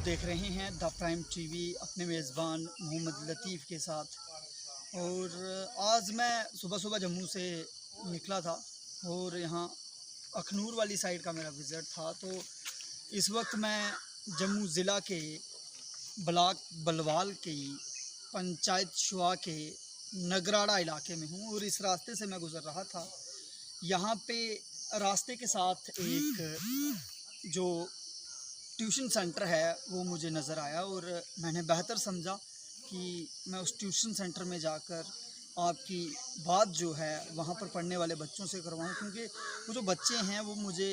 देख रहे हैं द प्राइम टीवी अपने मेज़बान मोहम्मद लतीफ़ के साथ। और आज मैं सुबह सुबह जम्मू से निकला था और यहाँ अखनूर वाली साइड का मेरा विज़िट था। तो इस वक्त मैं जम्मू ज़िला के ब्लॉक बलवाल की पंचायत शुआ के नगराड़ा इलाके में हूँ और इस रास्ते से मैं गुज़र रहा था। यहाँ पे रास्ते के साथ एक जो ट्यूशन सेंटर है वो मुझे नज़र आया और मैंने बेहतर समझा कि मैं उस ट्यूशन सेंटर में जाकर आपकी बात जो है वहाँ पर पढ़ने वाले बच्चों से करवाऊँ, क्योंकि वो जो बच्चे हैं वो मुझे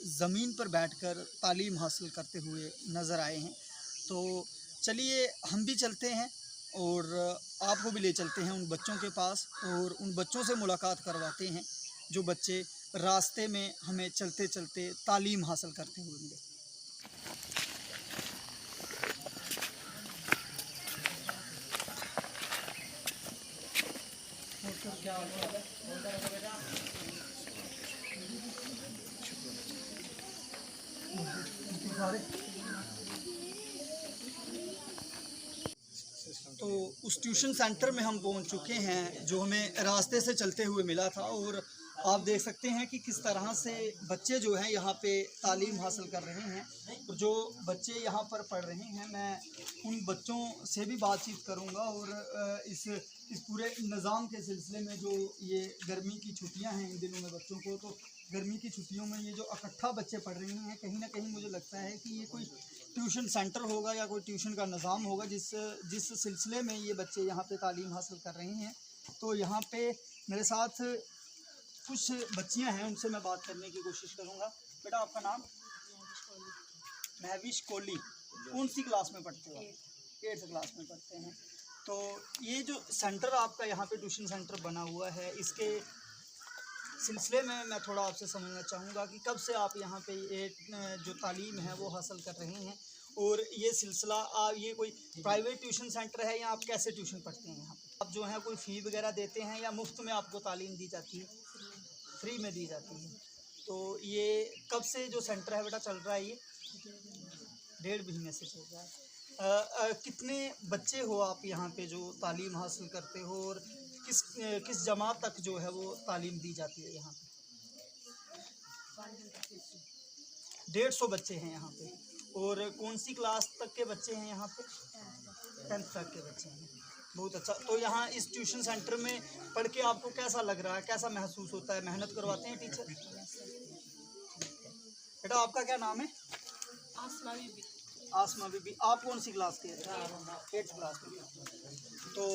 ज़मीन पर बैठकर तालीम हासिल करते हुए नज़र आए हैं। तो चलिए हम भी चलते हैं और आपको भी ले चलते हैं उन बच्चों के पास और उन बच्चों से मुलाकात करवाते हैं जो बच्चे रास्ते में हमें चलते चलते तालीम हासिल करते हुए मिले। तो उस ट्यूशन सेंटर में हम पहुंच चुके हैं जो हमें रास्ते से चलते हुए मिला था और आप देख सकते हैं कि किस तरह से बच्चे जो हैं यहाँ पे तालीम हासिल कर रहे हैं। और जो बच्चे यहाँ पर पढ़ रहे हैं मैं उन बच्चों से भी बातचीत करूँगा और इस पूरे निज़ाम के सिलसिले में जो ये गर्मी की छुट्टियाँ हैं इन दिनों में बच्चों को, तो गर्मी की छुट्टियों में ये जो इकट्ठा बच्चे पढ़ रहे हैं कहीं ना कहीं मुझे लगता है कि ये कोई ट्यूशन सेंटर होगा या कोई ट्यूशन का निज़ाम होगा जिस सिलसिले में ये बच्चे यहाँ पे तालीम हासिल कर रहे हैं। तो यहाँ पे मेरे साथ कुछ बच्चियाँ हैं, उनसे मैं बात करने की कोशिश करूँगा। बेटा आपका नाम? महविश कोहली। कौन सी क्लास में पढ़ते हो? 8th क्लास में पढ़ते हैं। तो ये जो सेंटर आपका यहाँ पे ट्यूशन सेंटर बना हुआ है, इसके सिलसिले में मैं थोड़ा आपसे समझना चाहूँगा कि कब से आप यहाँ पे जो तालीम है वो हासिल कर रहे हैं और ये सिलसिला ये कोई प्राइवेट ट्यूशन सेंटर है या आप कैसे ट्यूशन पढ़ते हैं यहाँ पे? आप जो है कोई फ़ी वगैरह देते हैं या मुफ्त में आपको तालीम दी जाती है? फ्री में दी जाती है। तो ये कब से जो सेंटर है बेटा चल रहा है? ये 1.5 महीने से चल रहा है। कितने बच्चे हो आप यहाँ पे जो तालीम हासिल करते हो और किस जमात तक जो है वो तालीम दी जाती है यहाँ पे? 150 बच्चे हैं यहाँ पे। और कौन सी क्लास तक के बच्चे हैं यहाँ पे? 10th तक के बच्चे हैं। बहुत अच्छा। तो यहाँ इस ट्यूशन सेंटर में पढ़ के आपको कैसा लग रहा है, कैसा महसूस होता है? मेहनत करवाते हैं टीचर? बेटा आपका क्या नाम है? आसमा बीबी। आसमा बीबी। आप कौन सी क्लास के? 8th क्लास में। तो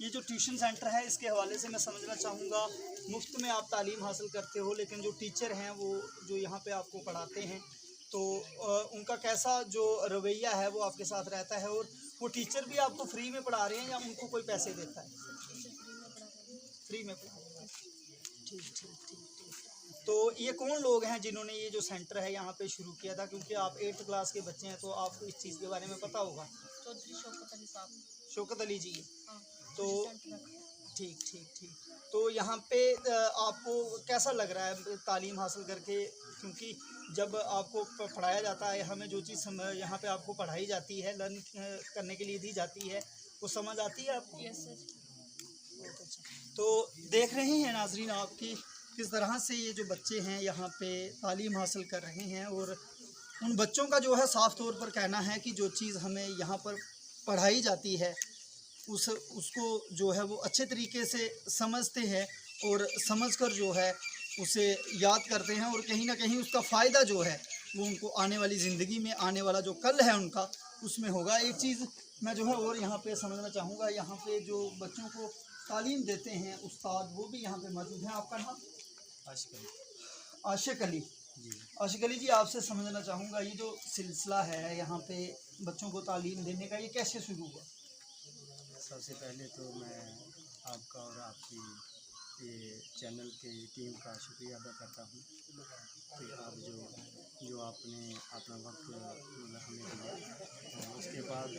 ये जो ट्यूशन सेंटर है इसके हवाले से मैं समझना चाहूँगा, मुफ्त में आप तालीम हासिल करते हो, लेकिन जो टीचर हैं वो जो यहाँ पे आपको पढ़ाते हैं तो उनका कैसा जो रवैया है वो आपके साथ रहता है? और वो टीचर भी आपको फ्री में पढ़ा रहे हैं या उनको कोई पैसे देता है? फ्री में पढ़ा रहे हैं। ठीक ठीक ठीक ठीक। तो ये कौन लोग हैं जिन्होंने ये जो सेंटर है यहाँ पे शुरू किया था? क्योंकि आप 8th क्लास के बच्चे हैं तो आपको इस चीज़ के बारे में पता होगा। चौधरी शौकत अली साहब। शौकत अली जी। हाँ। तो ठीक ठीक ठीक। तो यहाँ पे आपको कैसा लग रहा है तालीम हासिल करके? क्योंकि जब आपको पढ़ाया जाता है, हमें जो चीज़ यहाँ पे आपको पढ़ाई जाती है, लर्न करने के लिए दी जाती है, वो समझ आती है आपको? Yes sir. बहुत अच्छा। तो देख रहे हैं नाजरीन आपकी किस तरह से ये जो बच्चे हैं यहाँ पे तालीम हासिल कर रहे हैं और उन बच्चों का जो है साफ़ तौर पर कहना है कि जो चीज़ हमें यहाँ पर पढ़ाई जाती है उसको जो है वो अच्छे तरीके से समझते हैं और समझकर जो है उसे याद करते हैं और कहीं ना कहीं उसका फ़ायदा जो है वो उनको आने वाली ज़िंदगी में, आने वाला जो कल है उनका, उसमें होगा। एक चीज़ मैं जो है और यहाँ पे समझना चाहूँगा, यहाँ पे जो बच्चों को तालीम देते हैं उस्ताद वो भी यहाँ पे मौजूद हैं। आपका नाम? आशिक अली जी। आशिक अली जी, आपसे समझना चाहूँगा ये जो सिलसिला है यहाँ पे बच्चों को तालीम देने का, ये कैसे शुरू हुआ? सबसे पहले तो मैं आपका और आपकी ये चैनल के टीम का शुक्रिया अदा करता हूँ कि आप जो आपने अपना वक्त मतलब हमें दिया। उसके बाद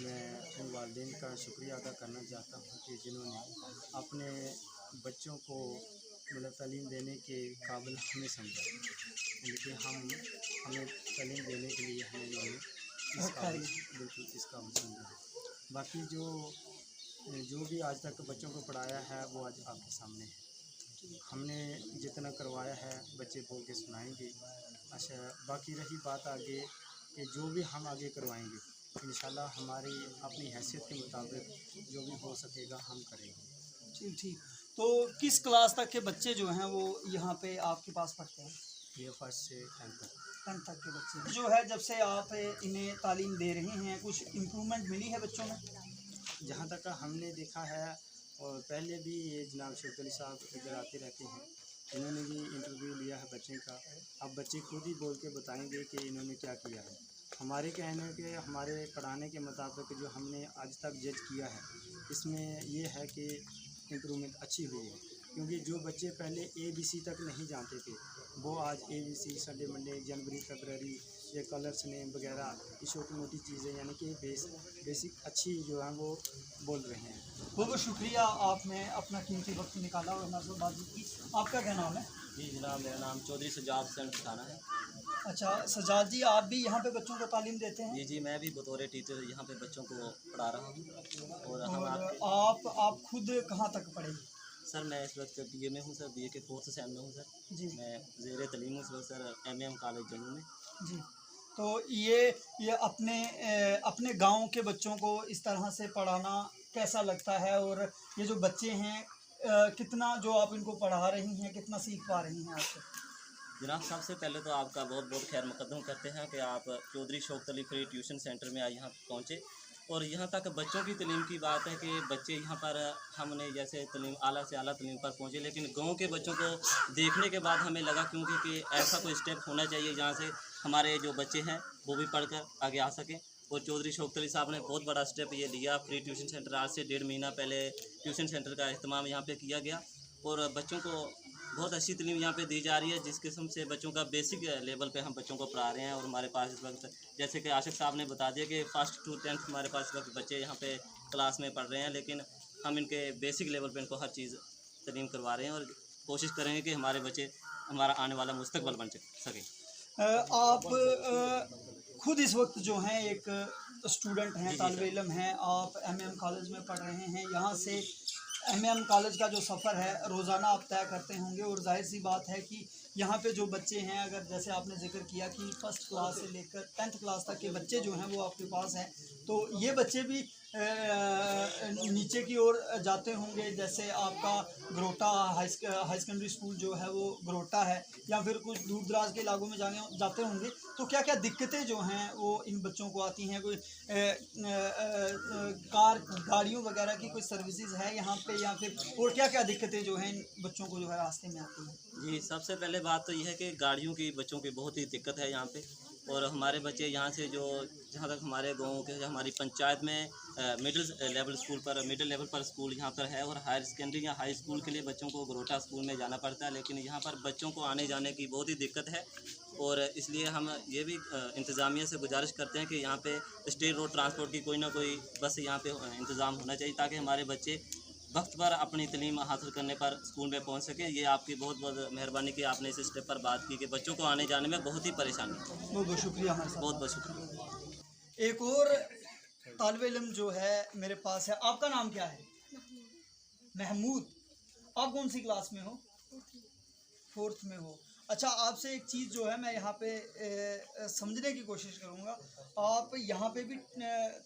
मैं उन वालिदैन का शुक्रिया अदा करना चाहता हूँ कि जिन्होंने अपने बच्चों को मतलब तालीम देने के काबिल हमें समझा, क्योंकि हम हमें तालीम देने के लिए हमें इन्होंने रखा है। बिल्कुल इस काबिल समझा है। बाकी जो भी आज तक बच्चों को पढ़ाया है वो आज आपके सामने है। हमने जितना करवाया है बच्चे बोल के सुनाएंगे। अच्छा, बाकी रही बात आगे कि जो भी हम आगे करवाएंगे इंशाल्लाह हमारी अपनी हैसियत के मुताबिक जो भी हो सकेगा हम करेंगे। ठीक ठीक। तो किस क्लास तक के बच्चे जो हैं वो यहाँ पे आपके पास पढ़ते हैं? ये फर्स्ट से 10th तक। 10th तक के बच्चे जो है, जब से आप इन्हें तालीम दे रहे हैं, कुछ इम्प्रूवमेंट मिली है बच्चों में? जहाँ तक हमने देखा है, और पहले भी ये जनाब शौकत अली साहब इधर आते रहते हैं, इन्होंने भी इंटरव्यू लिया है बच्चे का। अब बच्चे खुद ही बोल के बताएंगे कि इन्होंने क्या किया है। हमारे कहने के, हमारे पढ़ाने के मुताबिक जो हमने आज तक जज किया है इसमें ये है कि इम्प्रूवमेंट अच्छी हुई है। क्योंकि जो बच्चे पहले ABC तक नहीं जानते थे वो आज ABC, संडे मंडे, जनवरी फरवरी, ये कलर्स नेम वगैरह, ये छोटी मोटी चीज़ें यानी कि बेसिक अच्छी जो है वो बोल रहे हैं। बहुत बहुत शुक्रिया, आपने अपना कीमती वक्त निकाला और हमारे साथ बातचीत की। आपका क्या नाम है? जी जनाब, मेरा नाम चौधरी सजाद हुसैन खाना है। अच्छा सजाद जी, आप भी यहाँ पे बच्चों को तालीम देते हैं? जी जी, मैं भी बतौर टीचर यहाँ पे बच्चों को पढ़ा रहा हूँ। और हम और आप खुद कहाँ तक पढ़े? सर मैं इस वक्त BA में हूँ सर, BA के 4th सेम में हूँ सर। जी मैं ज़ेर तलीम हूँ इस वक्त सर, MM कॉलेज जम्मू में। जी। तो ये अपने गांव के बच्चों को इस तरह से पढ़ाना कैसा लगता है? और ये जो बच्चे हैं कितना जो आप इनको पढ़ा रही हैं, कितना सीख पा रही हैं आपसे? जनाब सबसे पहले तो आपका बहुत बहुत खैर मुकद्दम करते हैं कि आप Chaudhary Shaukat Ali free tuition centre में आज यहाँ पहुँचे। और यहाँ तक बच्चों की तलीम की बात है कि बच्चे यहाँ पर हमने जैसे तलीम आला से आला तलीम पर पहुँचे, लेकिन गांव के बच्चों को देखने के बाद हमें लगा क्योंकि कि ऐसा कोई स्टेप होना चाहिए जहाँ से हमारे जो बच्चे हैं वो भी पढ़कर आगे आ सकें। और चौधरी शौकत अली साहब ने बहुत बड़ा स्टेप ये लिया। फ्री ट्यूशन सेंटर आज से 1.5 महीना पहले ट्यूशन सेंटर का इस्तेमाल यहाँ पे किया गया और बच्चों को बहुत अच्छी तलीम यहाँ पे दी जा रही है। जिस किस्म से बच्चों का बेसिक लेवल पे हम बच्चों को पढ़ा रहे हैं। और हमारे पास इस वक्त जैसे कि आशिक साहब ने बता दिया कि 1st to 10th हमारे पास इस वक्त बच्चे यहाँ पे क्लास में पढ़ रहे हैं, लेकिन हम इनके बेसिक लेवल पे इनको हर चीज़ तलीम करवा रहे हैं और कोशिश करेंगे कि हमारे बच्चे हमारा आने वाला मुस्तकबल बन सकें। आप खुद इस वक्त जो हैं एक स्टूडेंट हैं, तालिब इल्म हैं, आप MM कॉलेज में पढ़ रहे हैं। यहाँ से MM कॉलेज का जो सफ़र है रोज़ाना आप तय करते होंगे और जाहिर सी बात है कि यहाँ पे जो बच्चे हैं, अगर जैसे आपने जिक्र किया कि 1st क्लास से लेकर 10th क्लास तक के बच्चे जो हैं वो आपके पास हैं, तो ये बच्चे भी नीचे की ओर जाते होंगे। जैसे आपका गरोटा हाई सेकेंडरी स्कूल जो है वो गरोटा है, या फिर कुछ दूर दराज के इलाकों में जाते होंगे। तो क्या क्या दिक्कतें जो हैं वो इन बच्चों को आती हैं? कोई गाड़ियों वगैरह की कोई सर्विसेज है यहाँ पे, या फिर और क्या क्या दिक्कतें जो हैं इन बच्चों को जो है रास्ते में आती हैं? जी सबसे पहले बात तो यह है कि गाड़ियों की बच्चों की बहुत ही दिक्कत है यहाँ पे। और हमारे बच्चे यहाँ से जो जहाँ तक हमारे गाँव के हमारी पंचायत में मिडिल लेवल पर स्कूल यहाँ पर है और हायर सेकेंडरी या हाई स्कूल के लिए बच्चों को गरोटा स्कूल में जाना पड़ता है, लेकिन यहाँ पर बच्चों को आने जाने की बहुत ही दिक्कत है। और इसलिए हम ये भी इंतज़ामिया से गुजारिश करते हैं कि यहाँ पे स्टेट रोड ट्रांसपोर्ट की कोई ना कोई बस यहाँ पे इंतज़ाम होना चाहिए ताकि हमारे बच्चे वक्त पर अपनी तलीम हासिल करने पर स्कूल में पहुँच सकें। ये आपकी बहुत बहुत मेहरबानी कि आपने इस स्टेप पर बात की कि बच्चों को आने जाने में बहुत ही परेशानी है। बहुत बहुत शुक्रिया हमारे साथ। बहुत बहुत शुक्रिया। एक और तालिब इल्म जो है मेरे पास है, आपका नाम क्या है? महमूद। आप कौन सी क्लास में हो? 4th में हो। अच्छा, आपसे एक चीज़ जो है मैं यहाँ पे समझने की कोशिश करूँगा। आप यहाँ पे भी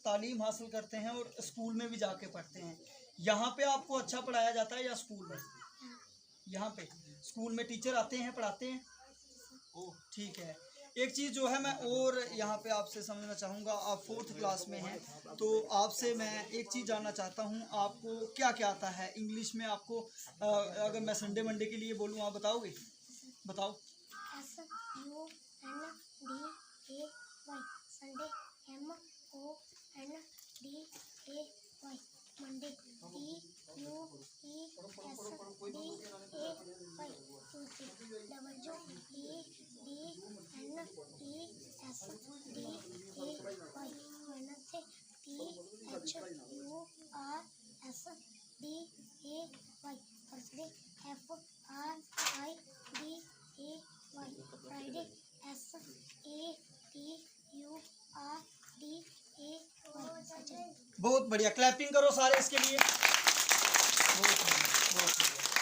तालीम हासिल करते हैं और स्कूल में भी जाके पढ़ते हैं। यहाँ पे आपको अच्छा पढ़ाया जाता है या स्कूल में? यहाँ पे स्कूल में टीचर आते हैं, पढ़ाते हैं? ओह ठीक है। एक चीज़ जो है मैं और यहाँ पे आपसे समझना चाहूँगा, आप 4th क्लास में हैं, तो आपसे मैं एक चीज़ जानना चाहता हूँ, आपको क्या क्या आता है इंग्लिश में? आपको अगर मैं संडे मंडे के लिए बोलूँ, आप बताओगे? बताओ। SUNDAY Sunday MONDAY Monday TUESDAY Wednesday THURSDAY Thursday FRIDAY Friday SATURDAY बहुत बढ़िया, क्लैपिंग करो सारे इसके लिए। बहुत बढ़िया,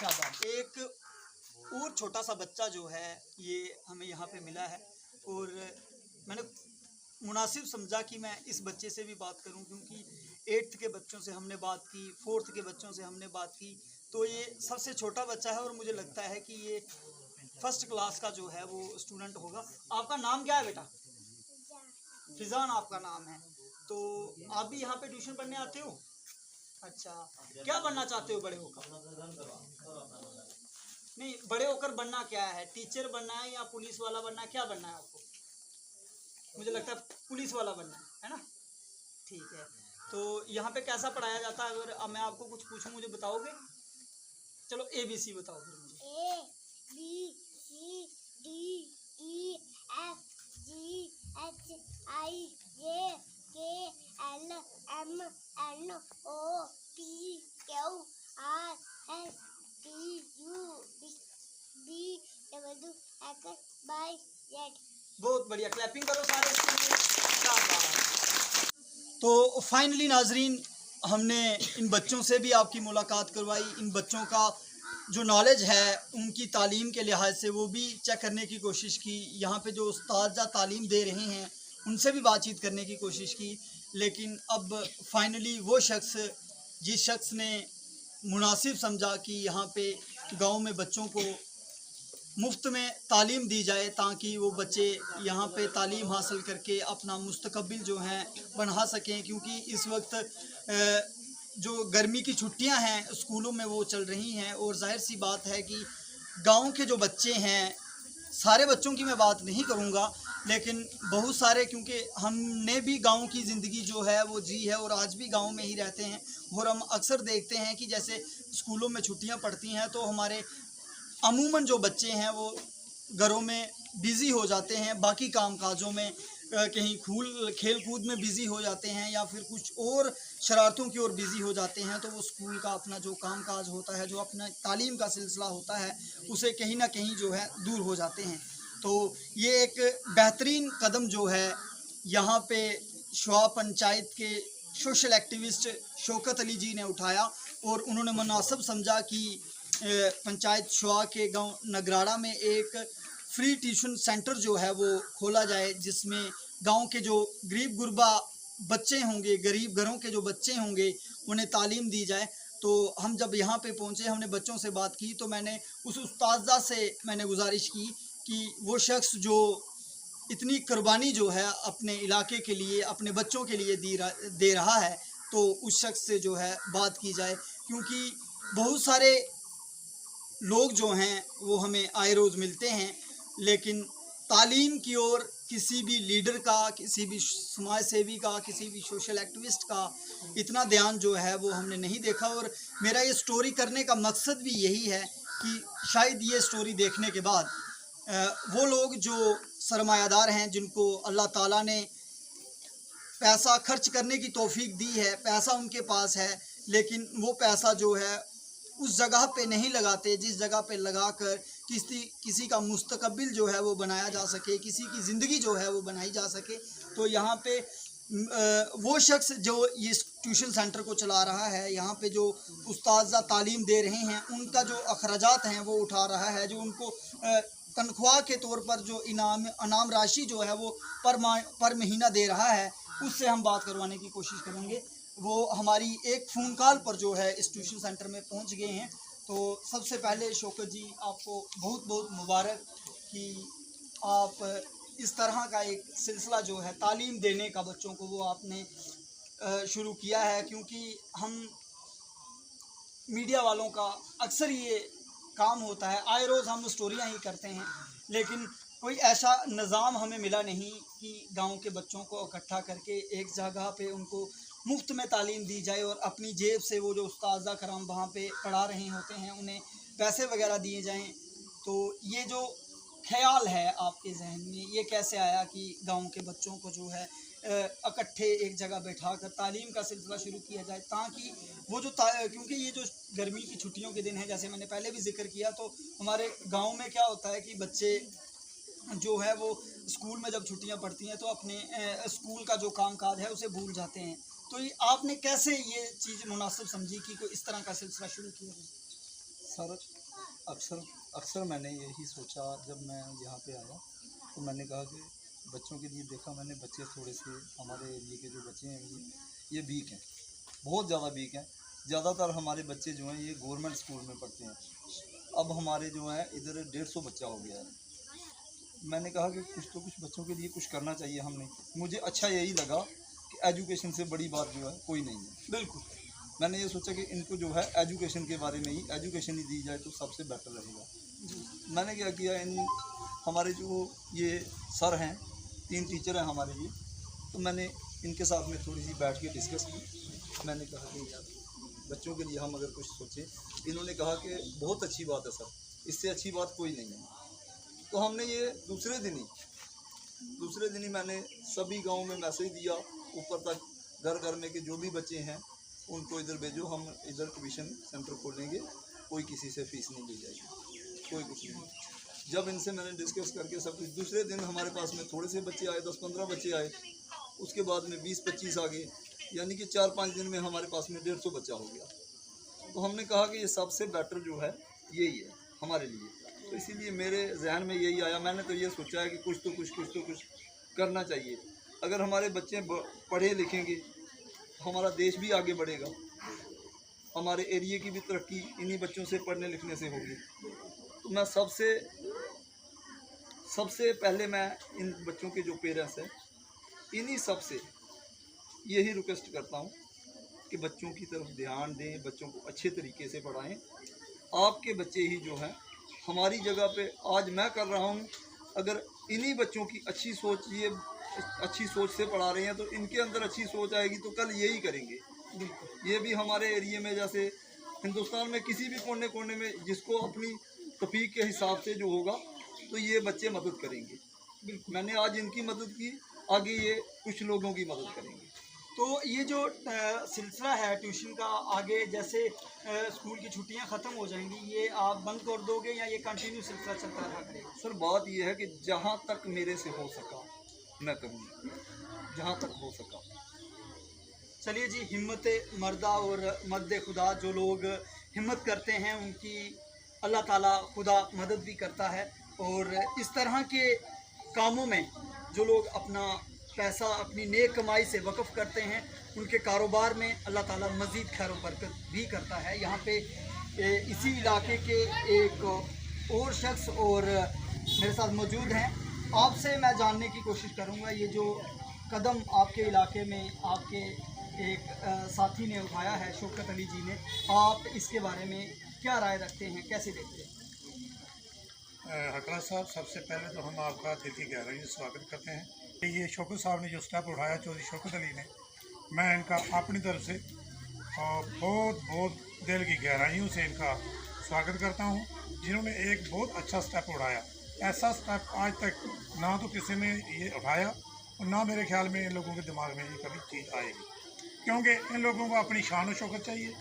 शाबाश। एक और छोटा सा बच्चा जो है ये हमें यहाँ पे मिला है और मैंने मुनासिब समझा कि मैं इस बच्चे से भी बात करूं, क्योंकि 8th के बच्चों से हमने बात की, 4th के बच्चों से हमने बात की, तो ये सबसे छोटा बच्चा है और मुझे लगता है कि ये 1st क्लास का जो है वो स्टूडेंट होगा। आपका नाम क्या है बेटा? फिजान आपका नाम है। तो आप भी यहाँ पे ट्यूशन पढ़ने आते हो? अच्छा, क्या बनना चाहते हो बड़े होकर? नहीं, बड़े होकर बनना क्या है? टीचर बनना है या पुलिस वाला बनना है? क्या बनना है आपको? मुझे लगता है पुलिस वाला बनना है ना? ठीक है। तो यहाँ पे कैसा पढ़ाया जाता है? अगर अब मैं आपको कुछ पूछूं मुझे बताओगे? चलो ABC बताओ फिर मुझे। ABCDEFGHIJKLMNOPQRSTUVWXYZ। बहुत बढ़िया, क्लैपिंग करो सारे इसके लिए। शाबाश। तो फाइनली नाजरीन, हमने इन बच्चों से भी आपकी मुलाकात करवाई। इन बच्चों का जो नॉलेज है उनकी तालीम के लिहाज से वो भी चेक करने की कोशिश की। यहाँ पे जो उस्ताद तालीम दे रहे हैं उनसे भी बातचीत करने की कोशिश की, लेकिन अब फाइनली वो शख्स जिस शख्स ने मुनासिब समझा कि यहाँ पे गांव में बच्चों को मुफ्त में तालीम दी जाए ताकि वो बच्चे यहाँ पे तालीम हासिल करके अपना मुस्तकबिल जो है बना सकें, क्योंकि इस वक्त जो गर्मी की छुट्टियां हैं स्कूलों में वो चल रही हैं और जाहिर सी बात है कि गांव के जो बच्चे हैं, सारे बच्चों की मैं बात नहीं करूँगा लेकिन बहुत सारे, क्योंकि हमने भी गांव की ज़िंदगी जो है वो जी है और आज भी गांव में ही रहते हैं और हम अक्सर देखते हैं कि जैसे स्कूलों में छुट्टियां पड़ती हैं तो हमारे अमूमन जो बच्चे हैं वो घरों में बिज़ी हो जाते हैं, बाकी काम काजों में कहीं खेल कूद में बिज़ी हो जाते हैं या फिर कुछ और शरारतों की ओर बिज़ी हो जाते हैं, तो वो स्कूल का अपना जो काम काज होता है, जो अपना तालीम का सिलसिला होता है, उसे कहीं ना कहीं जो है दूर हो जाते हैं। तो ये एक बेहतरीन कदम जो है यहाँ पे शुआ पंचायत के सोशल एक्टिविस्ट शौकत अली जी ने उठाया और उन्होंने मुनासिब समझा कि पंचायत शुआ के गांव नगराड़ा में एक फ्री ट्यूशन सेंटर जो है वो खोला जाए, जिसमें गांव के जो गरीब गुरबा बच्चे होंगे, गरीब घरों के जो बच्चे होंगे, उन्हें तालीम दी जाए। तो हम जब यहाँ पे पहुँचे, हमने बच्चों से बात की, तो मैंने उस उस्तादा से मैंने गुजारिश की कि वो शख्स जो इतनी कुर्बानी जो है अपने इलाके के लिए, अपने बच्चों के लिए दे रहा है, तो उस शख्स से जो है बात की जाए, क्योंकि बहुत सारे लोग जो हैं वो हमें आए रोज़ मिलते हैं, लेकिन तालीम की ओर किसी भी लीडर का, किसी भी समाज सेवी का, किसी भी सोशल एक्टिविस्ट का इतना ध्यान जो है वो हमने नहीं देखा। और मेरा ये स्टोरी करने का मकसद भी यही है कि शायद ये स्टोरी देखने के बाद वो लोग जो सरमायादार हैं, जिनको अल्लाह ताला ने पैसा खर्च करने की तौफीक दी है, पैसा उनके पास है, लेकिन वो पैसा जो है उस जगह पे नहीं लगाते जिस जगह पे लगाकर किसी का मुस्तकबिल जो है वो बनाया जा सके, किसी की ज़िंदगी जो है वो बनाई जा सके। तो यहाँ पे वो शख्स जो ये ट्यूशन सेंटर को चला रहा है, यहाँ पे जो उस्ताद तालीम दे रहे हैं, उनका जो अखराजात हैं वो उठा रहा है, जो उनको तनख्वाह के तौर पर जो इनाम राशि जो है वो पर महीना दे रहा है, उससे हम बात करवाने की कोशिश करेंगे। वो हमारी एक फ़ोन कॉल पर जो है इस ट्यूशन सेंटर में पहुंच गए हैं। तो सबसे पहले शौकत जी, आपको बहुत बहुत मुबारक कि आप इस तरह का एक सिलसिला जो है तालीम देने का बच्चों को, वो आपने शुरू किया है, क्योंकि हम मीडिया वालों का अक्सर ये काम होता है, आए रोज़ हम स्टोरियां ही करते हैं, लेकिन कोई ऐसा निज़ाम हमें मिला नहीं कि गांव के बच्चों को इकट्ठा करके एक जगह पे उनको मुफ्त में तालीम दी जाए और अपनी जेब से वो जो उस्ताद कराम वहाँ पे पढ़ा रहे होते हैं उन्हें पैसे वगैरह दिए जाएं। तो ये जो ख्याल है आपके जहन में, ये कैसे आया कि गांव के बच्चों को जो है इकट्ठे एक जगह बैठा कर तालीम का सिलसिला शुरू किया जाए, ताकि वो जो क्योंकि ये जो गर्मी की छुट्टियों के दिन है, जैसे मैंने पहले भी जिक्र किया, तो हमारे गाँव में क्या होता है कि बच्चे जो है वो स्कूल में जब छुट्टियां पड़ती हैं तो अपने स्कूल का जो काम काज है उसे भूल जाते हैं। तो ये आपने कैसे ये चीज़ मुनासिब समझी कि कोई इस तरह का सिलसिला शुरू किया जाए? सर अक्सर मैंने यही सोचा जब मैं यहाँ पे आया, तो मैंने कहा कि बच्चों के लिए देखा मैंने, बच्चे थोड़े से हमारे एरिया के जो बच्चे हैं ये वीक हैं, बहुत ज़्यादा वीक हैं। ज़्यादातर हमारे बच्चे जो हैं ये गवर्नमेंट स्कूल में पढ़ते हैं। अब हमारे जो है इधर 150 बच्चा हो गया है। मैंने कहा कि कुछ बच्चों के लिए कुछ करना चाहिए हमने। मुझे अच्छा यही लगा कि एजुकेशन से बड़ी बात जो है कोई नहीं है। बिल्कुल। मैंने ये सोचा कि इनको जो है एजुकेशन के बारे में ही एजुकेशन ही दी जाए तो सबसे बेटर रहेगा। मैंने क्या किया, इन हमारे जो ये सर हैं, 3 टीचर हैं हमारे ये, तो मैंने इनके साथ में थोड़ी सी बैठ के डिस्कस की। मैंने कहा कि यार बच्चों के लिए हम अगर कुछ सोचें। इन्होंने कहा कि बहुत अच्छी बात है सर, इससे अच्छी बात कोई नहीं है। तो हमने ये दूसरे दिन ही मैंने सभी गाँव में मैसेज दिया, ऊपर तक घर घर में कि जो भी बच्चे हैं उनको इधर भेजो, हम इधर ट्यूशन सेंटर खोलेंगे, कोई किसी से फीस नहीं ली जाएगी, कोई कुछ नहीं। जब इनसे मैंने डिस्कस करके सब कुछ, दूसरे दिन हमारे पास में थोड़े से बच्चे आए, 10-15 बच्चे आए, उसके बाद में 20-25 आ गए, यानी कि 4-5 दिन में हमारे पास में 150 बच्चा हो गया। तो हमने कहा कि ये सबसे बेटर जो है यही है हमारे लिए। तो इसीलिए मेरे जहन में यही आया। मैंने तो ये सोचा है कि कुछ तो कुछ करना चाहिए। अगर हमारे बच्चे पढ़े लिखेंगे हमारा देश भी आगे बढ़ेगा, हमारे एरिया की भी तरक्की इन्हीं बच्चों से पढ़ने लिखने से होगी। तो मैं सबसे पहले मैं इन बच्चों के जो पेरेंट्स हैं इन्हीं सबसे यही रिक्वेस्ट करता हूँ कि बच्चों की तरफ ध्यान दें, बच्चों को अच्छे तरीके से पढ़ाएं। आपके बच्चे ही जो हैं हमारी जगह पे आज मैं कर रहा हूँ, अगर इन्हीं बच्चों की अच्छी सोच, ये अच्छी सोच से पढ़ा रहे हैं तो इनके अंदर अच्छी सोच आएगी तो कल यही करेंगे। ये भी हमारे एरिया में, जैसे हिंदुस्तान में किसी भी कोने कोने में जिसको अपनी तौफीक के हिसाब से जो होगा तो ये बच्चे मदद करेंगे। बिल्कुल, मैंने आज इनकी मदद की, आगे ये कुछ लोगों की मदद करेंगे। तो ये जो सिलसिला है ट्यूशन का, आगे जैसे स्कूल की छुट्टियां ख़त्म हो जाएंगी, ये आप बंद कर दोगे या ये कंटिन्यू सिलसिला चलता रहा करेगा? सर बात ये है कि जहाँ तक मेरे से हो सका मैं करूँगा, जहाँ तक हो सका। चलिए जी, हिम्मत मर्दा और मर्द खुदा, जो लोग हिम्मत करते हैं उनकी अल्लाह ताला खुदा मदद भी करता है। और इस तरह के कामों में जो लोग अपना पैसा अपनी नेक कमाई से वक़्फ़ करते हैं, उनके कारोबार में अल्लाह ताला मज़ीद खैर व बरकत भी करता है। यहाँ पे इसी इलाके के एक और शख्स और मेरे साथ मौजूद हैं। आपसे मैं जानने की कोशिश करूँगा, ये जो कदम आपके इलाके में आपके एक साथी ने उठाया है, शौकत अली जी ने, आप इसके बारे में क्या राय रखते हैं, कैसे देखते हैं? हकला साहब, सबसे पहले तो हम आपका दिल की गहराई से स्वागत करते हैं कि ये शौकत साहब ने जो स्टेप उठाया, चौधरी शौकत अली ने, मैं इनका अपनी तरफ से बहुत दिल की गहराइयों से इनका स्वागत करता हूँ, जिन्होंने एक बहुत अच्छा स्टेप उठाया। ऐसा स्टेप आज तक ना तो किसी ने ये उठाया और ना मेरे ख्याल में इन लोगों के दिमाग में ये कभी चीज़ आएगी, क्योंकि इन लोगों को अपनी शान और शौकत चाहिए,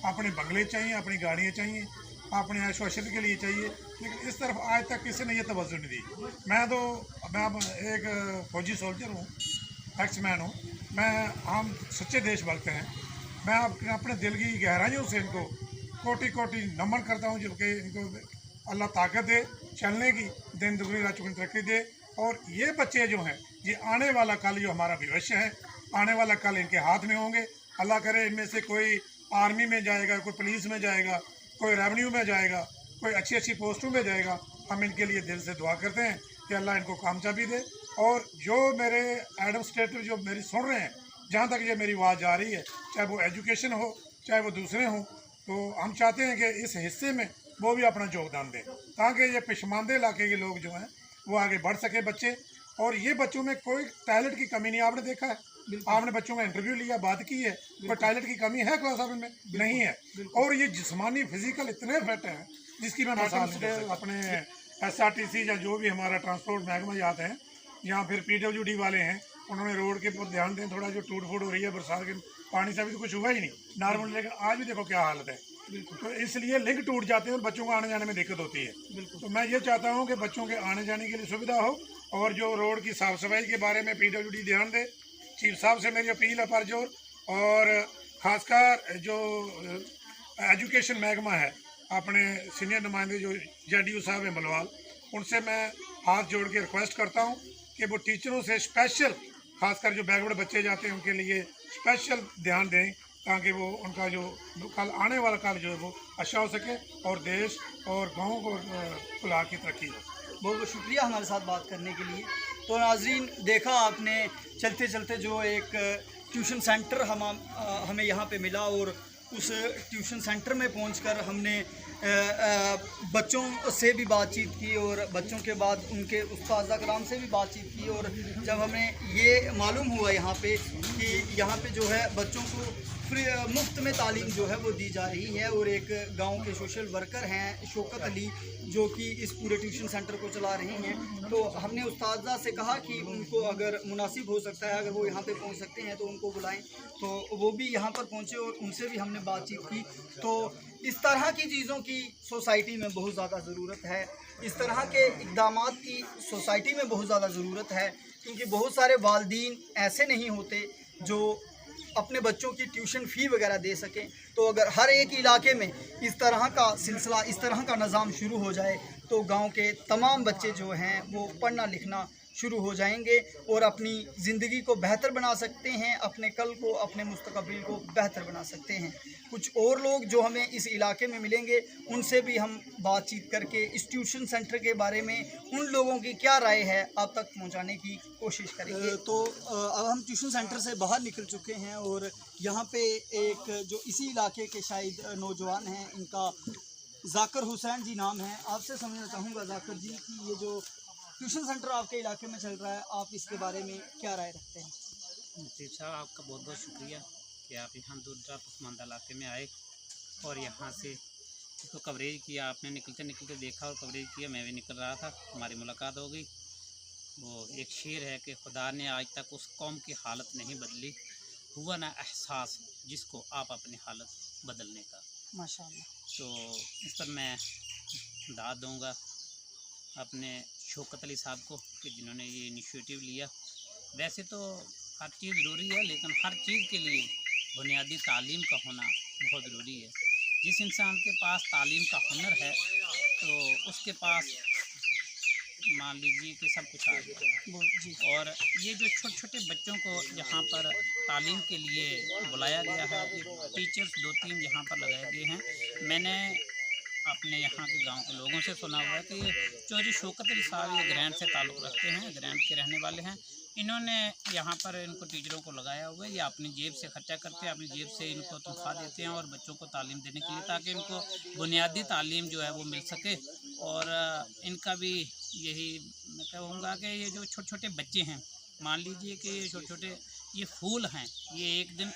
अपने बंगले चाहिए, अपनी गाड़ियाँ चाहिए, अपने ऐश व इशरत के लिए चाहिए, लेकिन इस तरफ आज तक किसी ने ये तवज्जो नहीं दी। मैं अब एक फौजी सोल्जर हूँ, एक्समैन हूँ, हम सच्चे देशभक्त हैं। मैं अपने दिल की गहराइयों से इनको कोटि नमन करता हूँ, जबकि इनको अल्लाह ताकत दे चलने की, दिन दुगनी रात चौगुनी तरक्की दे। और ये बच्चे जो हैं, ये आने वाला कल जो हमारा भविष्य है, आने वाला कल इनके हाथ में होंगे। अल्लाह करे इनमें से कोई आर्मी में जाएगा, कोई पुलिस में जाएगा, कोई रेवेन्यू में जाएगा, कोई अच्छी पोस्टों में जाएगा। हम इनके लिए दिल से दुआ करते हैं कि अल्लाह इनको कामयाबी दे। और जो मेरे एडमिनिस्ट्रेटर जो मेरी सुन रहे हैं, जहाँ तक ये मेरी आवाज़ जा रही है, चाहे वो एजुकेशन हो चाहे वो दूसरे हों, तो हम चाहते हैं कि इस हिस्से में वो भी अपना योगदान दें, ताकि ये पिछमानदे इलाके के लोग जो हैं वो आगे बढ़ सके बच्चे। और ये बच्चों में कोई टैलेंट की कमी नहीं, आपने देखा है, आपने बच्चों का इंटरव्यू लिया, बात की है, कोई टैलेंट की कमी है क्लास साहब में? नहीं है। और ये जिस्मानी फिजिकल इतने फिट हैं जिसकी मैं मिसाल अपने SRTC या जो भी हमारा ट्रांसपोर्ट महकमा जाते हैं, या फिर PWD वाले हैं, उन्होंने रोड के ऊपर ध्यान दें, थोड़ा जो टूट फूट हो रही है बरसात के पानी से अभी तो कुछ हुआ ही नहीं नॉर्मल, लेकिन आज भी देखो क्या हालत है। तो इसलिए लिंक टूट जाते हैं और बच्चों को आने जाने में दिक्कत होती है। तो मैं ये चाहता हूँ कि बच्चों के आने जाने के लिए सुविधा हो, और जो रोड की साफ़ सफाई के बारे में PWD ध्यान दे। चीफ साहब से मेरी अपील है परजोर और ख़ासकर जो एजुकेशन महकमा है, अपने सीनियर नुमाइंदे जो JDU साहब हैं बलवाल, उनसे मैं हाथ जोड़ के रिक्वेस्ट करता हूँ कि वो टीचरों से स्पेशल, खासकर जो बैकवर्ड बच्चे जाते हैं उनके लिए स्पेशल ध्यान दें, ताकि वो उनका जो कल आने वाला कल जो है वो अच्छा हो सके और देश और गाँव को फुला की तरक्की हो। बहुत बहुत शुक्रिया हमारे साथ बात करने के लिए। तो नाजरीन, देखा आपने चलते चलते जो एक ट्यूशन सेंटर हमें यहाँ पे मिला, और उस ट्यूशन सेंटर में पहुंचकर हमने बच्चों से भी बातचीत की और बच्चों के बाद उनके उस्ताद कराम से भी बातचीत की। और जब हमें ये मालूम हुआ यहाँ पे कि यहाँ पे जो है बच्चों को फ्री मुफ्त में तालीम जो है वो दी जा रही है, और एक गांव के सोशल वर्कर हैं शौकत अली जो कि इस पूरे ट्यूशन सेंटर को चला रही हैं, तो हमने उस्तादा से कहा कि उनको अगर मुनासिब हो सकता है, अगर वो यहाँ पे पहुँच सकते हैं तो उनको बुलाएं। तो वो भी यहाँ पर पहुँचे और उनसे भी हमने बातचीत की। तो इस तरह की चीज़ों की सोसाइटी में बहुत ज़्यादा ज़रूरत है, इस तरह के इक़दामात की सोसाइटी में बहुत ज़्यादा ज़रूरत है, क्योंकि बहुत सारे वालिदीन ऐसे नहीं होते जो अपने बच्चों की ट्यूशन फ़ी वगैरह दे सकें। तो अगर हर एक इलाके में इस तरह का सिलसिला, इस तरह का निज़ाम शुरू हो जाए तो गांव के तमाम बच्चे जो हैं वो पढ़ना लिखना शुरू हो जाएंगे और अपनी ज़िंदगी को बेहतर बना सकते हैं, अपने कल को, अपने मुस्तकबिल को बेहतर बना सकते हैं। कुछ और लोग जो हमें इस इलाके में मिलेंगे उनसे भी हम बातचीत करके इस ट्यूशन सेंटर के बारे में उन लोगों की क्या राय है आप तक पहुंचाने की कोशिश करेंगे। तो अब हम ट्यूशन सेंटर से बाहर निकल चुके हैं और यहाँ पे एक जो इसी इलाके के शायद नौजवान हैं, इनका जाकिर हुसैन जी नाम है। आपसे समझना चाहूँगा जाकिर जी कि ये जो ट्यूशन सेंटर आपके इलाके में चल रहा है, आप इसके बारे में क्या राय रखते हैं? जी साहब, आपका बहुत बहुत शुक्रिया कि आप यहाँ दूर पसमानदा इलाके में आए और यहाँ से इसको कवरेज किया। आपने निकलते निकलते देखा और कवरेज किया, मैं भी निकल रहा था, हमारी मुलाकात हो गई। वो एक शेर है कि खुदा ने आज तक उस कौम की हालत नहीं बदली, हुआ ना एहसास जिसको आप अपनी हालत बदलने का। माशाअल्लाह। तो इस पर मैं दाद दूँगा अपने शौकत अली साहब को कि जिन्होंने ये इनिशिएटिव लिया। वैसे तो हर चीज़ ज़रूरी है, लेकिन हर चीज़ के लिए बुनियादी तालीम का होना बहुत ज़रूरी है। जिस इंसान के पास तालीम का हुनर है तो उसके पास मान लीजिए कि सब कुछ आ गया। और ये जो छोटे छोटे बच्चों को यहाँ पर तालीम के लिए बुलाया गया है, टीचर्स 2-3 यहाँ पर लगाए गए हैं। मैंने अपने यहाँ के गांव के लोगों से सुना हुआ है कि चौधरी शौकत अली साहब ये ग्रैंड से ताल्लुक़ रखते हैं, ग्रैंड के रहने वाले हैं। इन्होंने यहाँ पर इनको टीचरों को लगाया हुआ है, ये अपनी जेब से खर्चा करते हैं, अपनी जेब से इनको तनख्वाह देते हैं और बच्चों को तालीम देने के लिए, ताकि इनको बुनियादी तालीम जो है वो मिल सके। और इनका भी यही मैं कहूँगा कि ये जो छोटे छोटे बच्चे हैं, मान लीजिए कि ये छोटे छोटे ये फूल हैं, ये एक दिन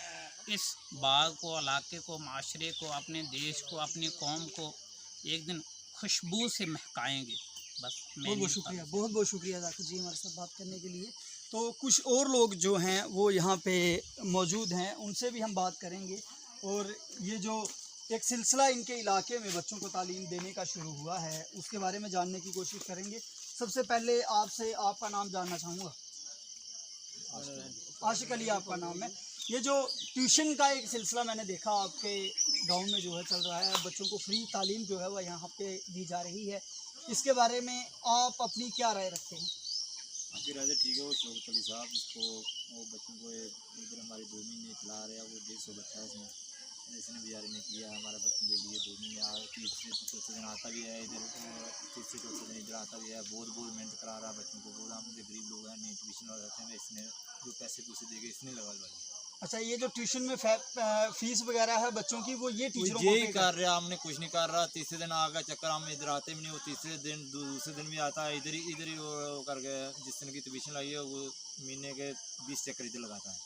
इस बाग को, इलाके को, माशरे को, अपने देश को, अपनी कौम को एक दिन खुशबू से महकाएंगे। बस बहुत बहुत शुक्रिया, बहुत बहुत शुक्रिया जाकिर जी हमारे साथ बात करने के लिए। तो कुछ और लोग जो हैं वो यहाँ पे मौजूद हैं, उनसे भी हम बात करेंगे। और ये जो एक सिलसिला इनके इलाके में बच्चों को तालीम देने का शुरू हुआ है उसके बारे में जानने की कोशिश करेंगे। सबसे पहले आपसे आपका नाम जानना चाहूँगा। आशिक अली आपका नाम है। ये जो ट्यूशन का एक सिलसिला मैंने देखा आपके गांव में जो है चल रहा है, बच्चों को फ्री तालीम जो है वह यहाँ पे दी जा रही है, इसके बारे में आप अपनी क्या राय रखते हैं? आपकी राय ठीक है। वो शौकत अली साहब इसको वो बच्चों को इधर हमारे 2 महीने चला रहे हैं, वो 150 बच्चा है इसने बेचारे ने किया हमारे बच्चों के लिए। 2 महीने तीसरे चौथे दिन आता भी है इधर, तीसरे चौथे दिन इधर आता भी है, बहुत मेहनत करा रहा है बच्चों को। बहुत हम गरीब लोग हैं, नहीं ट्यूशन लगाते हैं, इसने जो पैसे देके इसने लगा। अच्छा, ये जो ट्यूशन में फीस वगैरह है बच्चों की, वो ये टीचरों को यही कर रहा, हमने कुछ नहीं कर रहा। तीसरे दिन आ गया चक्कर, हम इधर आते भी नहीं, वो तीसरे दिन दूसरे दिन भी आता है इधर ही वो कर गया। जिस दिन की ट्यूशन लाई है वो महीने के 20 चक्कर इधर लगाता है।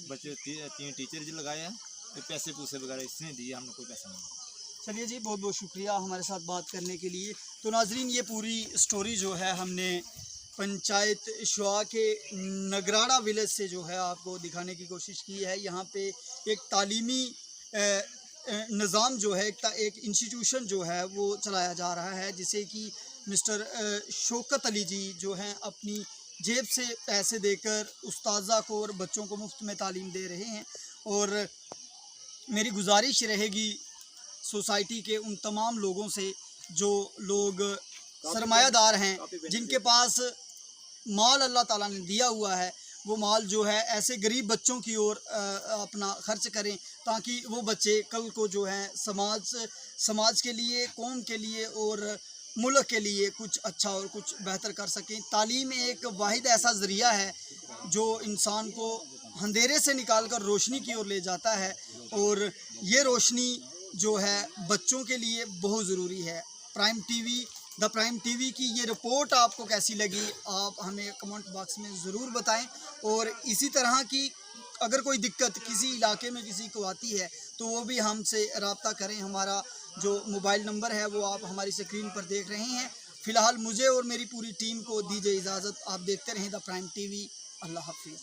बच्चे 3 टीचर इधर लगाए हैं, तो पैसे पूसे वगैरह इसने दिए, हमने कोई पैसा नहीं। चलिए जी, बहुत बहुत शुक्रिया हमारे साथ बात करने के लिए। तो नाजरीन, ये पूरी स्टोरी जो है हमने पंचायत शुआ के नगराड़ा विलेज से जो है आपको दिखाने की कोशिश की है। यहाँ पे एक तालीमी निज़ाम जो है, एक इंस्टीट्यूशन जो है वो चलाया जा रहा है, जिसे कि मिस्टर शौकत अली जी जो हैं अपनी जेब से पैसे देकर उस्ताज़ा को और बच्चों को मुफ्त में तालीम दे रहे हैं। और मेरी गुजारिश रहेगी सोसाइटी के उन तमाम लोगों से जो लोग सरमायादार हैं, जिनके पास माल अल्लाह ताला ने दिया हुआ है, वो माल जो है ऐसे गरीब बच्चों की ओर अपना खर्च करें, ताकि वो बच्चे कल को जो है समाज के लिए, कौम के लिए और मुल्क के लिए कुछ अच्छा और कुछ बेहतर कर सकें। तालीम एक वाहिद ऐसा ज़रिया है जो इंसान को अंधेरे से निकाल कर रोशनी की ओर ले जाता है, और ये रोशनी जो है बच्चों के लिए बहुत ज़रूरी है। द प्राइम टीवी की ये रिपोर्ट आपको कैसी लगी, आप हमें कमेंट बॉक्स में ज़रूर बताएं। और इसी तरह की अगर कोई दिक्कत किसी इलाके में किसी को आती है तो वो भी हमसे रब्ता करें। हमारा जो मोबाइल नंबर है वो आप हमारी स्क्रीन पर देख रहे हैं। फ़िलहाल मुझे और मेरी पूरी टीम को दीजिए इजाज़त। आप देखते रहें द प्राइम टीवी। अल्लाह हाफिज़।